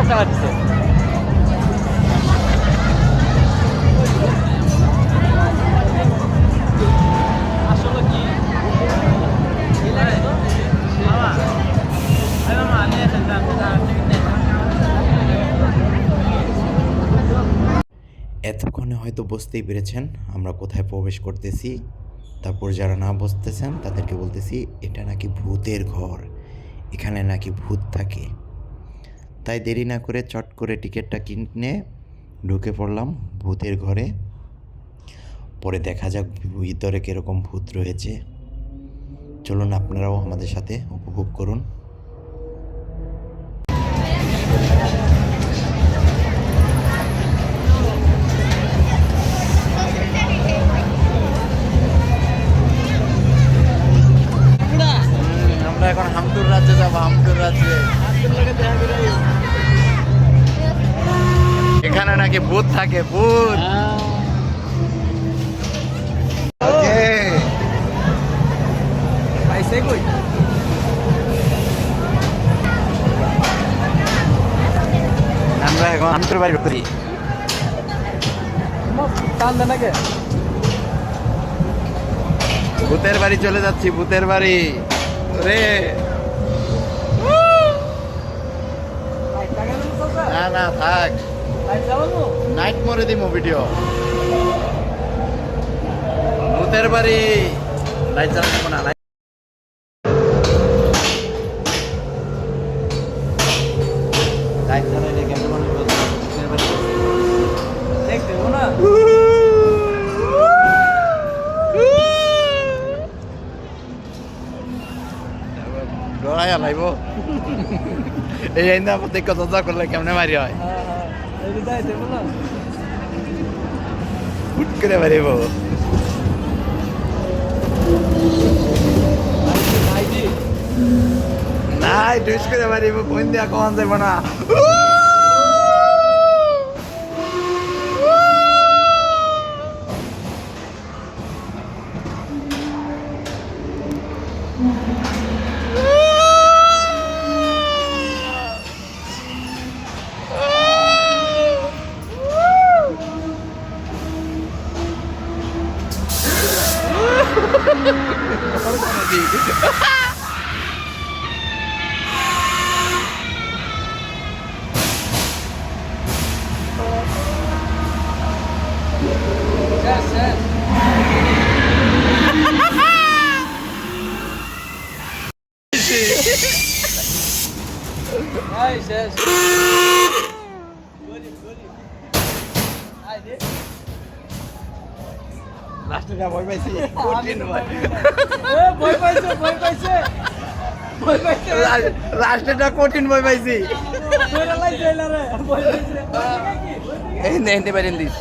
চালাচ্ছে। আসলে কি এতক্ষণে হয়তো বুঝতেই পেরেছেন আমরা কোথায় প্রবেশ করতেছি। তারপর যারা না বুঝতেছেন তাদেরকে বলতেছি এটা নাকি ভূতের ঘর, এখানে নাকি ভূত থাকে। তাই দেরি না করে চট করে টিকিটটা কিনে ঢুকে পড়লাম ভূতের ঘরে। পরে দেখা যাক ভিতরে কীরকম ভূত রয়েছে। চলুন আপনারাও আমাদের সাথে উপভোগ করুন। আমরা এখন হামদুর রাজ্যে যাবো। হামদুর রাজ্যে এখানে নাকি ভূত থাকে, ভূত। পাইছে কই? আমরা এখন হামদুর বাড়ি করি। টান দেন আগে। ভূতের বাড়ি চলে যাচ্ছি, ভূতের বাড়ি রে। না না থাক, নাইট মরে দিমো ভিডিও। ভূতের বাড়ি লাইট জ্বালাবো না। লাইট জ্বালাইলে কেমন মনে করবো ভূতের বাড়ি দেখতে না ডরাইয়া লাইব। এই আইনা প্রত্যেক কথা করলে কেমনে মারি হয়, হুট করে মারিব। নাই ডুইস করে মারিব, কোন দিয়া কমান যাব না। লাস্টে ভয় পাইছি, লাস্টেটা কঠিন ভয় পাইছি। এই নেই পারেন দিস।